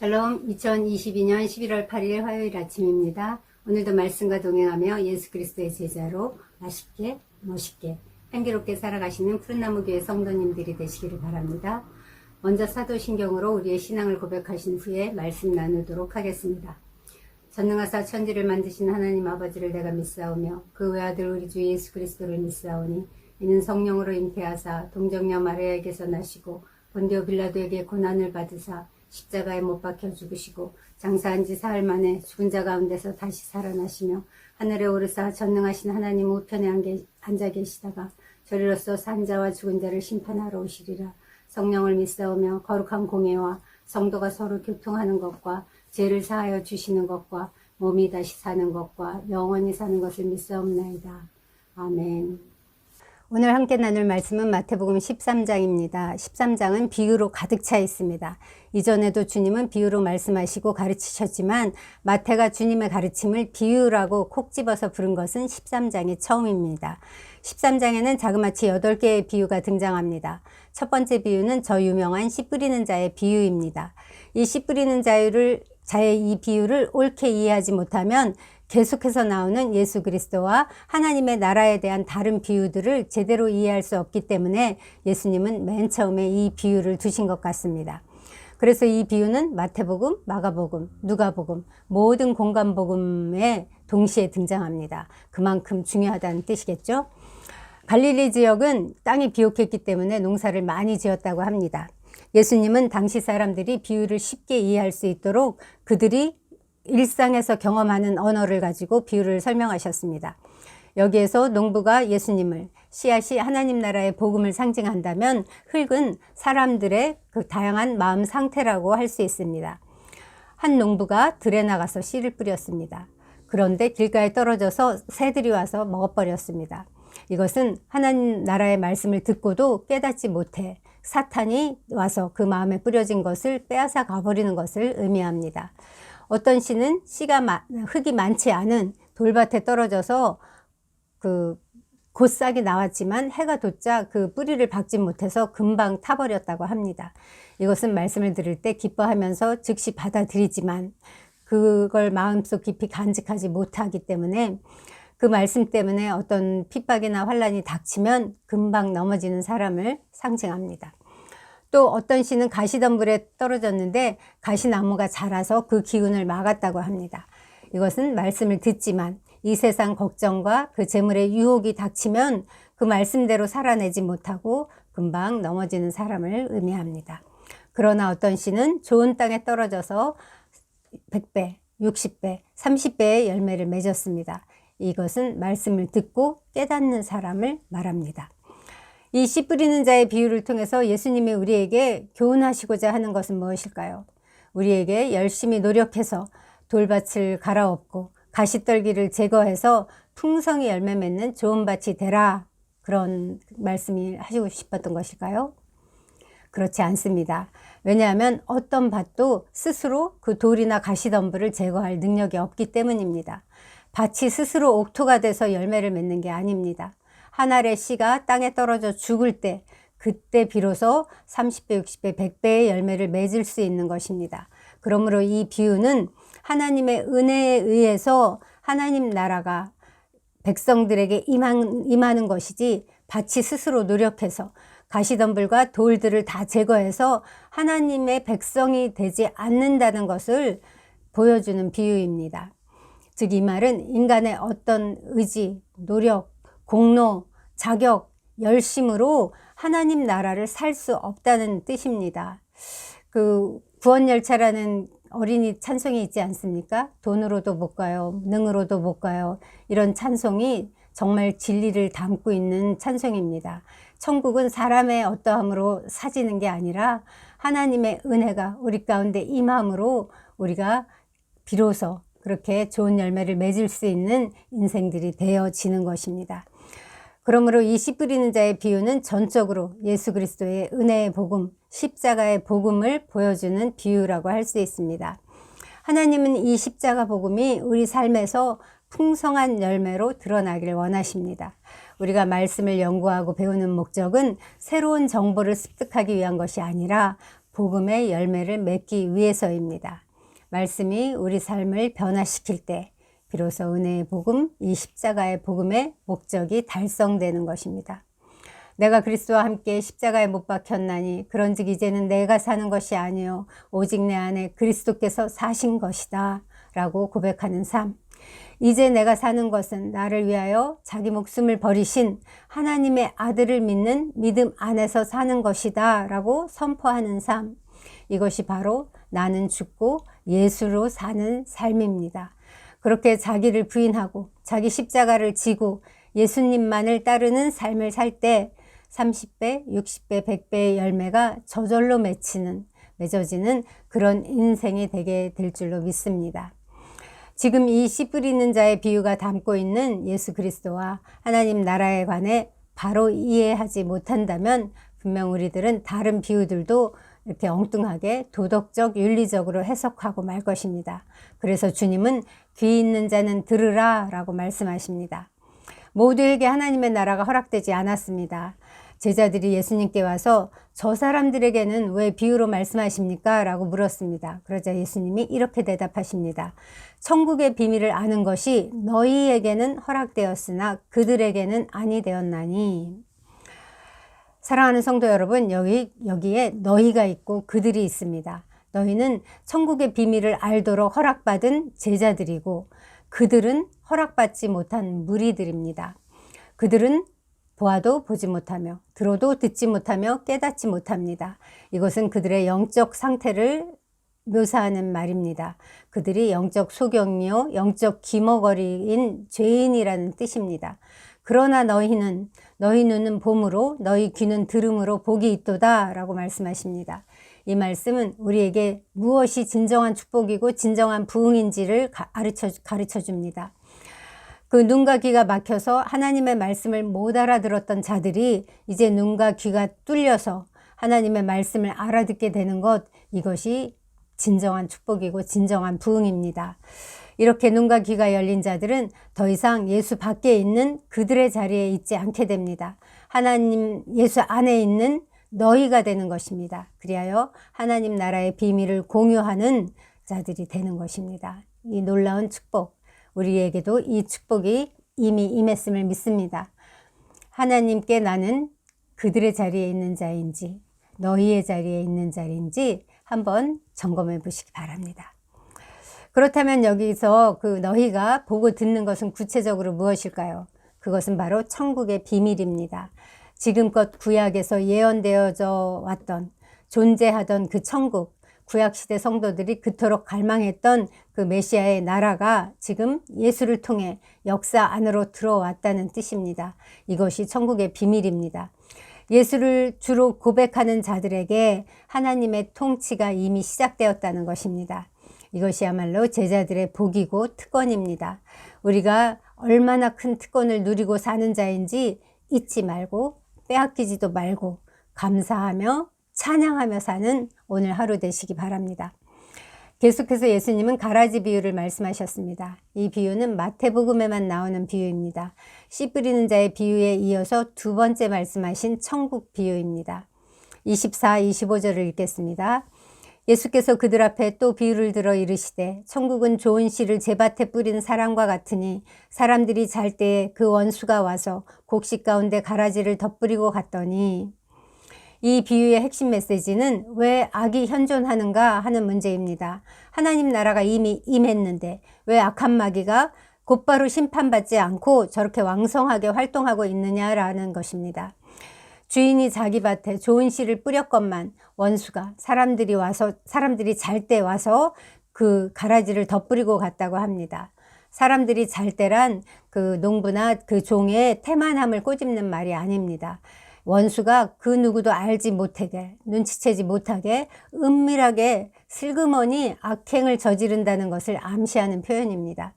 샬롬, 2022년 11월 8일 화요일 아침입니다. 오늘도 말씀과 동행하며 예수 그리스도의 제자로 맛있게, 멋있게, 향기롭게 살아가시는 푸른나무 교회 성도님들이 되시기를 바랍니다. 먼저 사도신경으로 우리의 신앙을 고백하신 후에 말씀 나누도록 하겠습니다. 전능하사 천지를 만드신 하나님 아버지를 내가 믿사오며 그 외아들 우리 주 예수 그리스도를 믿사오니 이는 성령으로 잉태하사 동정녀 마리아에게서 나시고 본디오 빌라도에게 고난을 받으사 십자가에 못 박혀 죽으시고 장사한 지 사흘 만에 죽은 자 가운데서 다시 살아나시며 하늘에 오르사 전능하신 하나님 우편에 앉아 계시다가 저리로서 산 자와 죽은 자를 심판하러 오시리라. 성령을 믿사오며 거룩한 공예와 성도가 서로 교통하는 것과 죄를 사하여 주시는 것과 몸이 다시 사는 것과 영원히 사는 것을 믿사옵나이다. 아멘. 오늘 함께 나눌 말씀은 마태복음 13장입니다. 13장은 비유로 가득 차 있습니다. 이전에도 주님은 비유로 말씀하시고 가르치셨지만 마태가 주님의 가르침을 비유라고 콕 집어서 부른 것은 13장이 처음입니다. 13장에는 자그마치 8개의 비유가 등장합니다. 첫 번째 비유는 저 유명한 씨 뿌리는 자의 비유입니다. 이 씨 뿌리는 자의 이 비유를 옳게 이해하지 못하면 계속해서 나오는 예수 그리스도와 하나님의 나라에 대한 다른 비유들을 제대로 이해할 수 없기 때문에 예수님은 맨 처음에 이 비유를 두신 것 같습니다. 그래서 이 비유는 마태복음, 마가복음, 누가복음, 모든 공간복음에 동시에 등장합니다. 그만큼 중요하다는 뜻이겠죠. 갈릴리 지역은 땅이 비옥했기 때문에 농사를 많이 지었다고 합니다. 예수님은 당시 사람들이 비유를 쉽게 이해할 수 있도록 그들이 일상에서 경험하는 언어를 가지고 비유를 설명하셨습니다. 여기에서 농부가 예수님을, 씨앗이 하나님 나라의 복음을 상징한다면 흙은 사람들의 그 다양한 마음 상태라고 할 수 있습니다. 한 농부가 들에 나가서 씨를 뿌렸습니다. 그런데 길가에 떨어져서 새들이 와서 먹어버렸습니다. 이것은 하나님 나라의 말씀을 듣고도 깨닫지 못해 사탄이 와서 그 마음에 뿌려진 것을 빼앗아 가버리는 것을 의미합니다. 어떤 씨는 흙이 많지 않은 돌밭에 떨어져서 곧싹이 나왔지만 해가 돋자 그 뿌리를 박지 못해서 금방 타버렸다고 합니다. 이것은 말씀을 들을 때 기뻐하면서 즉시 받아들이지만 그걸 마음속 깊이 간직하지 못하기 때문에 그 말씀 때문에 어떤 핍박이나 환란이 닥치면 금방 넘어지는 사람을 상징합니다. 또 어떤 씨는 가시덤불에 떨어졌는데 가시나무가 자라서 그 기운을 막았다고 합니다. 이것은 말씀을 듣지만 이 세상 걱정과 그 재물의 유혹이 닥치면 그 말씀대로 살아내지 못하고 금방 넘어지는 사람을 의미합니다. 그러나 어떤 씨는 좋은 땅에 떨어져서 100배, 60배, 30배의 열매를 맺었습니다. 이것은 말씀을 듣고 깨닫는 사람을 말합니다. 이 씨 뿌리는 자의 비유를 통해서 예수님이 우리에게 교훈하시고자 하는 것은 무엇일까요? 우리에게 열심히 노력해서 돌밭을 갈아엎고 가시떨기를 제거해서 풍성히 열매 맺는 좋은 밭이 되라, 그런 말씀이 하시고 싶었던 것일까요? 그렇지 않습니다. 왜냐하면 어떤 밭도 스스로 그 돌이나 가시덤불을 제거할 능력이 없기 때문입니다. 밭이 스스로 옥토가 돼서 열매를 맺는 게 아닙니다. 한 알의 씨가 땅에 떨어져 죽을 때, 그때 비로소 30배, 60배, 100배의 열매를 맺을 수 있는 것입니다. 그러므로 이 비유는 하나님의 은혜에 의해서 하나님 나라가 백성들에게 임하는 것이지, 밭이 스스로 노력해서 가시덤불과 돌들을 다 제거해서 하나님의 백성이 되지 않는다는 것을 보여주는 비유입니다. 즉, 이 말은 인간의 어떤 의지, 노력, 공로, 자격, 열심으로 하나님 나라를 살 수 없다는 뜻입니다. 그 구원열차라는 어린이 찬송이 있지 않습니까? 돈으로도 못 가요, 능으로도 못 가요. 이런 찬송이 정말 진리를 담고 있는 찬송입니다. 천국은 사람의 어떠함으로 사지는 게 아니라 하나님의 은혜가 우리 가운데 임함으로 우리가 비로소 그렇게 좋은 열매를 맺을 수 있는 인생들이 되어지는 것입니다. 그러므로 이 씨 뿌리는 자의 비유는 전적으로 예수 그리스도의 은혜의 복음, 십자가의 복음을 보여주는 비유라고 할 수 있습니다. 하나님은 이 십자가 복음이 우리 삶에서 풍성한 열매로 드러나기를 원하십니다. 우리가 말씀을 연구하고 배우는 목적은 새로운 정보를 습득하기 위한 것이 아니라 복음의 열매를 맺기 위해서입니다. 말씀이 우리 삶을 변화시킬 때 비로소 은혜의 복음, 이 십자가의 복음의 목적이 달성되는 것입니다. 내가 그리스도와 함께 십자가에 못 박혔나니 그런즉 이제는 내가 사는 것이 아니요 오직 내 안에 그리스도께서 사신 것이다 라고 고백하는 삶. 이제 내가 사는 것은 나를 위하여 자기 목숨을 버리신 하나님의 아들을 믿는 믿음 안에서 사는 것이다 라고 선포하는 삶. 이것이 바로 나는 죽고 예수로 사는 삶입니다. 그렇게 자기를 부인하고 자기 십자가를 지고 예수님만을 따르는 삶을 살 때 30배, 60배, 100배의 열매가 저절로 맺어지는 그런 인생이 되게 될 줄로 믿습니다. 지금 이 씨 뿌리는 자의 비유가 담고 있는 예수 그리스도와 하나님 나라에 관해 바로 이해하지 못한다면 분명 우리들은 다른 비유들도 이렇게 엉뚱하게 도덕적, 윤리적으로 해석하고 말 것입니다. 그래서 주님은 귀 있는 자는 들으라 라고 말씀하십니다. 모두에게 하나님의 나라가 허락되지 않았습니다. 제자들이 예수님께 와서 저 사람들에게는 왜 비유로 말씀하십니까? 라고 물었습니다. 그러자 예수님이 이렇게 대답하십니다. 천국의 비밀을 아는 것이 너희에게는 허락되었으나 그들에게는 아니 되었나니. 사랑하는 성도 여러분, 여기에 너희가 있고 그들이 있습니다. 너희는 천국의 비밀을 알도록 허락받은 제자들이고 그들은 허락받지 못한 무리들입니다. 그들은 보아도 보지 못하며 들어도 듣지 못하며 깨닫지 못합니다. 이것은 그들의 영적 상태를 묘사하는 말입니다. 그들이 영적 소경이요 영적 기머거리인 죄인이라는 뜻입니다. 그러나 너희 눈은 봄으로 너희 귀는 들음으로 복이 있도다 라고 말씀하십니다. 이 말씀은 우리에게 무엇이 진정한 축복이고 진정한 부흥인지를 가르쳐 줍니다. 그 눈과 귀가 막혀서 하나님의 말씀을 못 알아들었던 자들이 이제 눈과 귀가 뚫려서 하나님의 말씀을 알아듣게 되는 것, 이것이 진정한 축복이고 진정한 부흥입니다. 이렇게 눈과 귀가 열린 자들은 더 이상 예수 밖에 있는 그들의 자리에 있지 않게 됩니다. 하나님 예수 안에 있는 너희가 되는 것입니다. 그리하여 하나님 나라의 비밀을 공유하는 자들이 되는 것입니다. 이 놀라운 축복, 우리에게도 이 축복이 이미 임했음을 믿습니다. 하나님께 나는 그들의 자리에 있는 자인지 너희의 자리에 있는 자인지 한번 점검해 보시기 바랍니다. 그렇다면 여기서 그 너희가 보고 듣는 것은 구체적으로 무엇일까요? 그것은 바로 천국의 비밀입니다. 지금껏 구약에서 예언되어져 왔던 존재하던 그 천국, 구약시대 성도들이 그토록 갈망했던 그 메시아의 나라가 지금 예수를 통해 역사 안으로 들어왔다는 뜻입니다. 이것이 천국의 비밀입니다. 예수를 주로 고백하는 자들에게 하나님의 통치가 이미 시작되었다는 것입니다. 이것이야말로 제자들의 복이고 특권입니다. 우리가 얼마나 큰 특권을 누리고 사는 자인지 잊지 말고 빼앗기지도 말고 감사하며 찬양하며 사는 오늘 하루 되시기 바랍니다. 계속해서 예수님은 가라지 비유를 말씀하셨습니다. 이 비유는 마태복음에만 나오는 비유입니다. 씨 뿌리는 자의 비유에 이어서 두 번째 말씀하신 천국 비유입니다. 24, 25절을 읽겠습니다. 예수께서 그들 앞에 또 비유를 들어 이르시되 천국은 좋은 씨를 제밭에 뿌린 사람과 같으니 사람들이 잘 때에 그 원수가 와서 곡식 가운데 가라지를 덧뿌리고 갔더니. 이 비유의 핵심 메시지는 왜 악이 현존하는가 하는 문제입니다. 하나님 나라가 이미 임했는데 왜 악한 마귀가 곧바로 심판받지 않고 저렇게 왕성하게 활동하고 있느냐라는 것입니다. 주인이 자기 밭에 좋은 씨를 뿌렸건만 원수가 사람들이 잘 때 와서 그 가라지를 덧뿌리고 갔다고 합니다. 사람들이 잘 때란 그 농부나 그 종의 태만함을 꼬집는 말이 아닙니다. 원수가 그 누구도 알지 못하게, 눈치채지 못하게 은밀하게 슬그머니 악행을 저지른다는 것을 암시하는 표현입니다.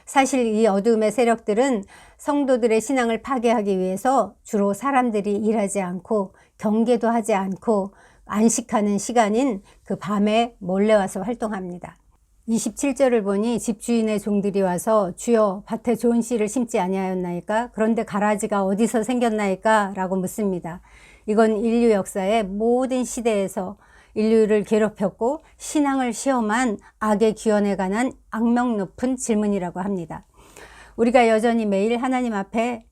사실 이 어두움의 세력들은 성도들의 신앙을 파괴하기 위해서 주로 사람들이 일하지 않고 경계도 하지 않고 안식하는 시간인 그 밤에 몰래 와서 활동합니다. 27절을 보니 집주인의 종들이 와서 주여 밭에 좋은 씨를 심지 아니하였나이까? 그런데 가라지가 어디서 생겼나이까? 라고 묻습니다. 이건 인류 역사의 모든 시대에서 인류를 괴롭혔고 신앙을 시험한 악의 귀환에 관한 악명 높은 질문이라고 합니다. 우리가 여전히 매일 하나님 앞에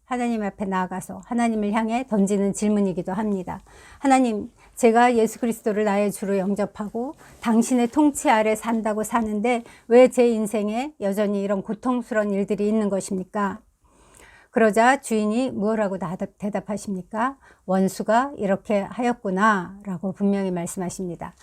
나아가서 하나님을 향해 던지는 질문이기도 합니다. 하나님, 제가 예수 그리스도를 나의 주로 영접하고 당신의 통치 아래 산다고 사는데 왜 제 인생에 여전히 이런 고통스러운 일들이 있는 것입니까? 그러자 주인이 뭐라고 대답하십니까? 원수가 이렇게 하였구나 라고 분명히 말씀하십니다.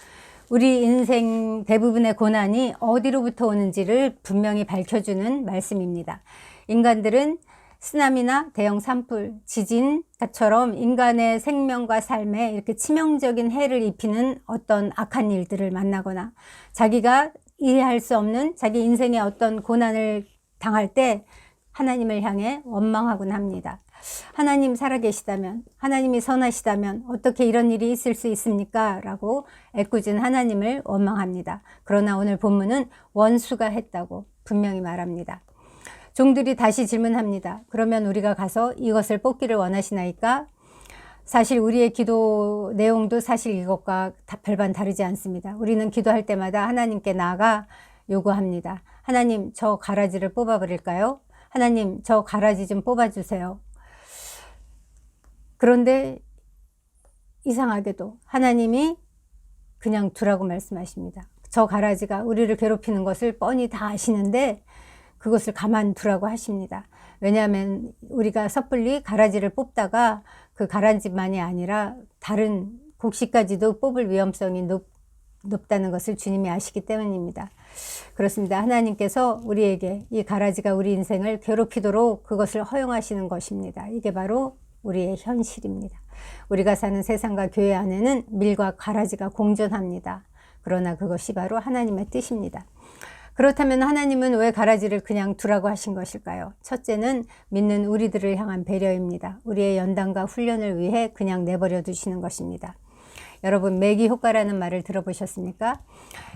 우리 인생 대부분의 고난이 어디로부터 오는지를 분명히 밝혀주는 말씀입니다. 인간들은 쓰나미나 대형 산불, 지진처럼 인간의 생명과 삶에 이렇게 치명적인 해를 입히는 어떤 악한 일들을 만나거나 자기가 이해할 수 없는 자기 인생의 어떤 고난을 당할 때 하나님을 향해 원망하곤 합니다. 하나님 살아계시다면, 하나님이 선하시다면 어떻게 이런 일이 있을 수 있습니까? 라고 애꿎은 하나님을 원망합니다. 그러나 오늘 본문은 원수가 했다고 분명히 말합니다. 종들이 다시 질문합니다. 그러면 우리가 가서 이것을 뽑기를 원하시나이까? 사실 우리의 기도 내용도 사실 이것과 별반 다르지 않습니다. 우리는 기도할 때마다 하나님께 나아가 요구합니다. 하나님, 저 가라지를 뽑아버릴까요? 하나님, 저 가라지 좀 뽑아주세요. 그런데 이상하게도 하나님이 그냥 두라고 말씀하십니다. 저 가라지가 우리를 괴롭히는 것을 뻔히 다 아시는데 그것을 가만두라고 하십니다. 왜냐하면 우리가 섣불리 가라지를 뽑다가 그 가라지만이 아니라 다른 곡식까지도 뽑을 위험성이 높다는 것을 주님이 아시기 때문입니다. 그렇습니다. 하나님께서 우리에게 이 가라지가 우리 인생을 괴롭히도록 그것을 허용하시는 것입니다. 이게 바로 우리의 현실입니다. 우리가 사는 세상과 교회 안에는 밀과 가라지가 공존합니다. 그러나 그것이 바로 하나님의 뜻입니다. 그렇다면 하나님은 왜 가라지를 그냥 두라고 하신 것일까요? 첫째는 믿는 우리들을 향한 배려입니다. 우리의 연단과 훈련을 위해 그냥 내버려 두시는 것입니다. 여러분, 매기 효과라는 말을 들어보셨습니까?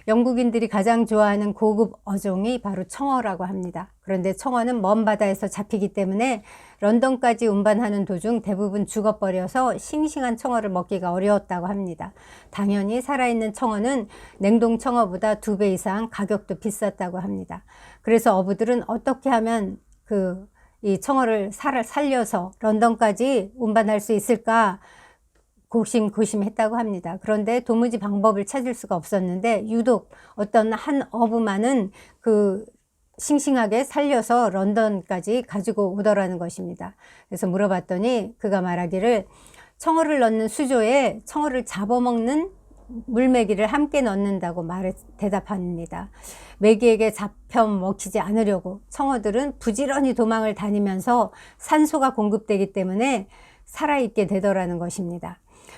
영국인들이 가장 좋아하는 고급 어종이 바로 청어라고 합니다. 그런데 청어는 먼 바다에서 잡히기 때문에 런던까지 운반하는 도중 대부분 죽어버려서 싱싱한 청어를 먹기가 어려웠다고 합니다. 당연히 살아있는 청어는 냉동 청어보다 2배 이상 가격도 비쌌다고 합니다. 그래서 어부들은 어떻게 하면 이 청어를 살려서 런던까지 운반할 수 있을까 고심했다고 합니다. 그런데 도무지 방법을 찾을 수가 없었는데 유독 어떤 한 어부만은 싱싱하게 살려서 런던까지 가지고 오더라는 것입니다. 그래서 물어봤더니 그가 말하기를 청어를 넣는 수조에 청어를 잡아먹는 물메기를 함께 넣는다고 대답합니다. 메기에게 잡혀 먹히지 않으려고 청어들은 부지런히 도망을 다니면서 산소가 공급되기 때문에 살아있게 되더라는 것입니다.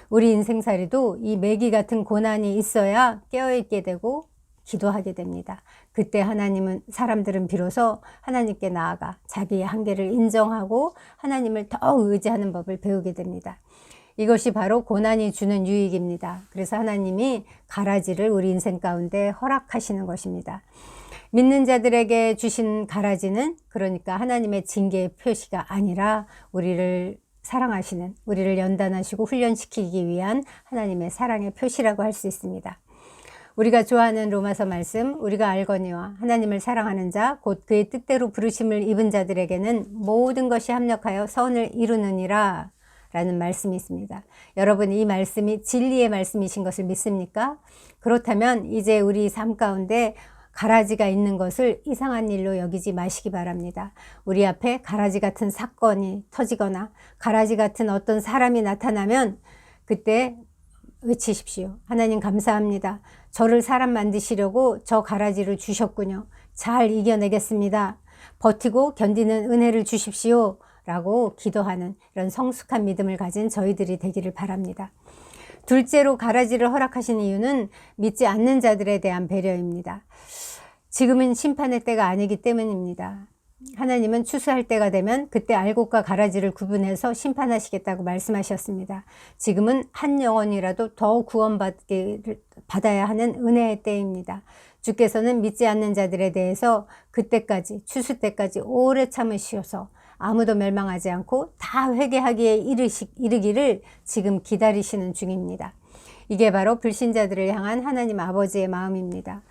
우리 인생살이도 이 매기 같은 고난이 있어야 깨어있게 되고 기도하게 됩니다. 그때 사람들은 비로소 하나님께 나아가 자기의 한계를 인정하고 하나님을 더 의지하는 법을 배우게 됩니다. 이것이 바로 고난이 주는 유익입니다. 그래서 하나님이 가라지를 우리 인생 가운데 허락하시는 것입니다. 믿는 자들에게 주신 가라지는 그러니까 하나님의 징계의 표시가 아니라 우리를 사랑하시는, 우리를 연단하시고 훈련시키기 위한 하나님의 사랑의 표시라고 할 수 있습니다. 우리가 좋아하는 로마서 말씀, 우리가 알거니와 하나님을 사랑하는 자, 곧 그의 뜻대로 부르심을 입은 자들에게는 모든 것이 합력하여 선을 이루느니라 라는 말씀이 있습니다. 여러분, 이 말씀이 진리의 말씀이신 것을 믿습니까? 그렇다면 이제 우리 삶 가운데 가라지가 있는 것을 이상한 일로 여기지 마시기 바랍니다. 우리 앞에 가라지 같은 사건이 터지거나 가라지 같은 어떤 사람이 나타나면 그때 외치십시오. 하나님 감사합니다. 저를 사람 만드시려고 저 가라지를 주셨군요. 잘 이겨내겠습니다. 버티고 견디는 은혜를 주십시오. 라고 기도하는 이런 성숙한 믿음을 가진 저희들이 되기를 바랍니다. 둘째로 가라지를 허락하신 이유는 믿지 않는 자들에 대한 배려입니다. 지금은 심판의 때가 아니기 때문입니다. 하나님은 추수할 때가 되면 그때 알곡과 가라지를 구분해서 심판하시겠다고 말씀하셨습니다. 지금은 한 영혼이라도 더 구원받아야 하는 은혜의 때입니다. 주께서는 믿지 않는 자들에 대해서 그때까지, 추수 때까지 오래 참으시어서 아무도 멸망하지 않고 다 회개하기에 이르기를 지금 기다리시는 중입니다. 이게 바로 불신자들을 향한 하나님 아버지의 마음입니다.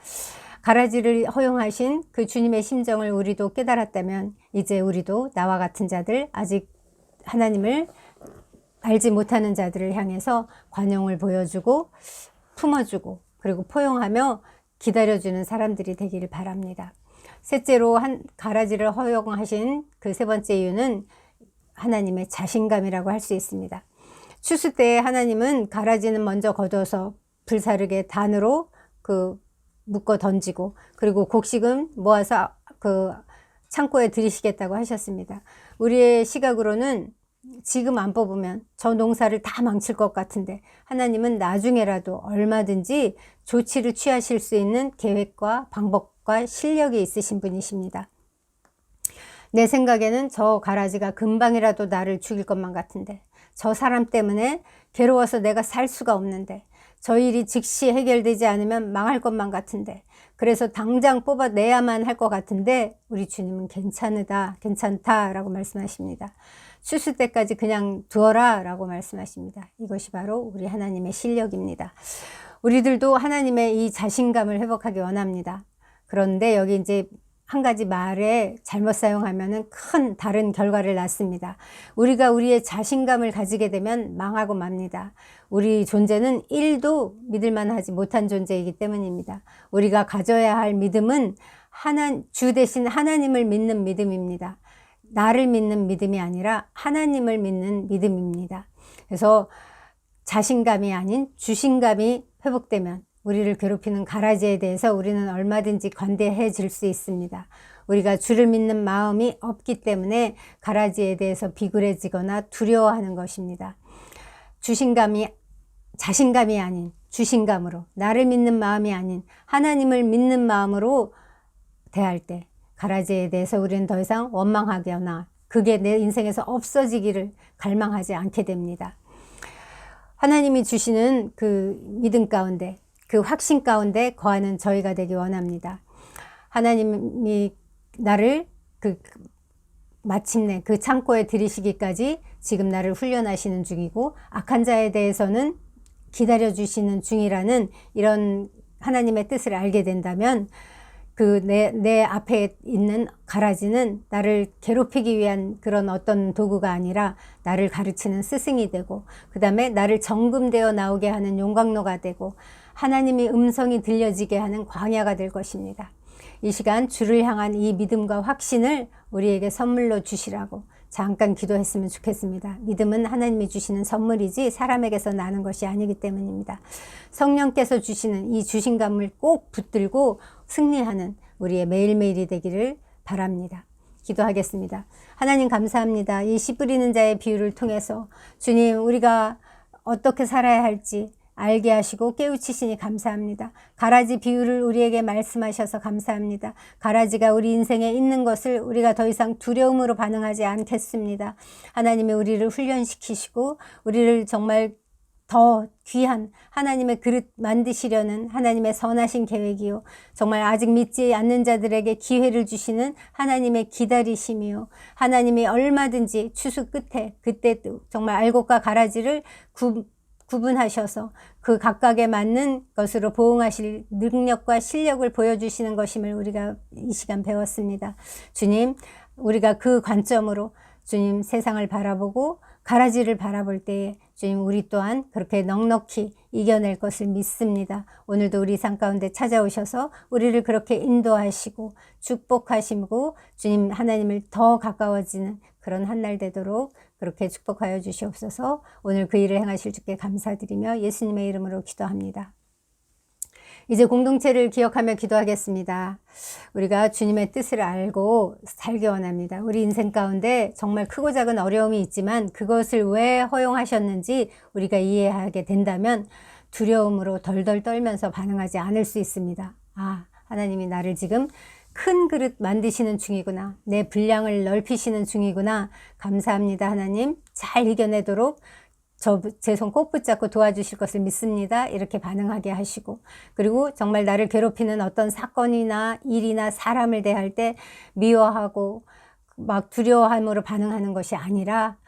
가라지를 허용하신 그 주님의 심정을 우리도 깨달았다면 이제 우리도 나와 같은 자들, 아직 하나님을 알지 못하는 자들을 향해서 관용을 보여주고 품어주고 그리고 포용하며 기다려주는 사람들이 되기를 바랍니다. 셋째로 가라지를 허용하신 그 세 번째 이유는 하나님의 자신감이라고 할 수 있습니다. 추수 때 하나님은 가라지는 먼저 걷어서 불사르게 단으로 묶어 던지고 그리고 곡식은 모아서 창고에 들이시겠다고 하셨습니다. 우리의 시각으로는 지금 안 뽑으면 저 농사를 다 망칠 것 같은데 하나님은 나중에라도 얼마든지 조치를 취하실 수 있는 계획과 방법과 실력이 있으신 분이십니다. 내 생각에는 저 가라지가 금방이라도 나를 죽일 것만 같은데 저 사람 때문에 괴로워서 내가 살 수가 없는데 저 일이 즉시 해결되지 않으면 망할 것만 같은데 그래서 당장 뽑아내야만 할 것 같은데 우리 주님은 괜찮다 라고 말씀하십니다. 추수 때까지 그냥 두어라 라고 말씀하십니다. 이것이 바로 우리 하나님의 실력입니다. 우리들도 하나님의 이 자신감을 회복하기 원합니다. 그런데 여기 이제 한 가지 말에 잘못 사용하면은 큰 다른 결과를 낳습니다. 우리가 우리의 자신감을 가지게 되면 망하고 맙니다. 우리 존재는 1도 믿을만하지 못한 존재이기 때문입니다. 우리가 가져야 할 믿음은 주 대신 하나님을 믿는 믿음입니다. 나를 믿는 믿음이 아니라 하나님을 믿는 믿음입니다. 그래서 자신감이 아닌 주신감이 회복되면 우리를 괴롭히는 가라지에 대해서 우리는 얼마든지 관대해질 수 있습니다. 우리가 주를 믿는 마음이 없기 때문에 가라지에 대해서 비굴해지거나 두려워하는 것입니다. 자신감이 아닌 주신감으로, 나를 믿는 마음이 아닌 하나님을 믿는 마음으로 대할 때 가라지에 대해서 우리는 더 이상 원망하거나 그게 내 인생에서 없어지기를 갈망하지 않게 됩니다. 하나님이 주시는 그 믿음 가운데, 그 확신 가운데 거하는 저희가 되기 원합니다. 하나님이 나를 마침내 그 창고에 들이시기까지 지금 나를 훈련하시는 중이고 악한 자에 대해서는 기다려주시는 중이라는 이런 하나님의 뜻을 알게 된다면 내 앞에 있는 가라지는 나를 괴롭히기 위한 그런 어떤 도구가 아니라 나를 가르치는 스승이 되고 그 다음에 나를 정금되어 나오게 하는 용광로가 되고 하나님의 음성이 들려지게 하는 광야가 될 것입니다. 이 시간 주를 향한 이 믿음과 확신을 우리에게 선물로 주시라고 잠깐 기도했으면 좋겠습니다. 믿음은 하나님이 주시는 선물이지 사람에게서 나는 것이 아니기 때문입니다. 성령께서 주시는 이 주신감을 꼭 붙들고 승리하는 우리의 매일매일이 되기를 바랍니다. 기도하겠습니다. 하나님 감사합니다. 이 씨 뿌리는 자의 비유를 통해서 주님 우리가 어떻게 살아야 할지 알게 하시고 깨우치시니 감사합니다. 가라지 비유를 우리에게 말씀하셔서 감사합니다. 가라지가 우리 인생에 있는 것을 우리가 더 이상 두려움으로 반응하지 않겠습니다. 하나님이 우리를 훈련시키시고 우리를 정말 더 귀한 하나님의 그릇 만드시려는 하나님의 선하신 계획이요 정말 아직 믿지 않는 자들에게 기회를 주시는 하나님의 기다리심이요 하나님이 얼마든지 추수 끝에 그때 정말 알곡과 가라지를 구분하셔서 그 각각에 맞는 것으로 보응하실 능력과 실력을 보여주시는 것임을 우리가 이 시간 배웠습니다. 주님, 우리가 그 관점으로 주님 세상을 바라보고 가라지를 바라볼 때에 주님 우리 또한 그렇게 넉넉히 이겨낼 것을 믿습니다. 오늘도 우리 삶 가운데 찾아오셔서 우리를 그렇게 인도하시고 축복하시고 주님 하나님을 더 가까워지는 그런 한 날 되도록 그렇게 축복하여 주시옵소서. 오늘 그 일을 행하실 주께 감사드리며 예수님의 이름으로 기도합니다. 이제 공동체를 기억하며 기도하겠습니다. 우리가 주님의 뜻을 알고 살기 원합니다. 우리 인생 가운데 정말 크고 작은 어려움이 있지만 그것을 왜 허용하셨는지 우리가 이해하게 된다면 두려움으로 덜덜 떨면서 반응하지 않을 수 있습니다. 하나님이 나를 지금 큰 그릇 만드시는 중이구나. 내 분량을 넓히시는 중이구나. 감사합니다. 하나님 잘 이겨내도록 제 손 꼭 붙잡고 도와주실 것을 믿습니다. 이렇게 반응하게 하시고 그리고 정말 나를 괴롭히는 어떤 사건이나 일이나 사람을 대할 때 미워하고 막 두려워함으로 반응하는 것이 아니라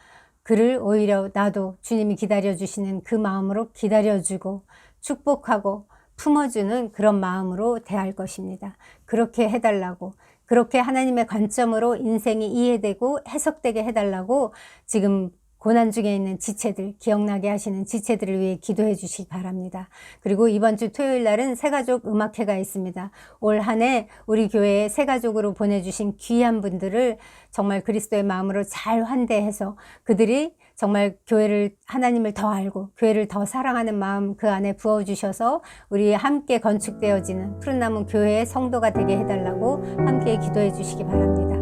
그를 오히려 나도 주님이 기다려주시는 그 마음으로 기다려주고 축복하고 품어주는 그런 마음으로 대할 것입니다. 그렇게 해달라고, 그렇게 하나님의 관점으로 인생이 이해되고 해석되게 해달라고 지금 고난 중에 있는 지체들, 기억나게 하시는 지체들을 위해 기도해 주시기 바랍니다. 그리고 이번 주 토요일 날은 새가족 음악회가 있습니다. 올 한 해 우리 교회에 새가족으로 보내주신 귀한 분들을 정말 그리스도의 마음으로 잘 환대해서 그들이 정말 교회를, 하나님을 더 알고 교회를 더 사랑하는 마음 그 안에 부어주셔서 우리 함께 건축되어지는 푸른나무 교회의 성도가 되게 해달라고 함께 기도해 주시기 바랍니다.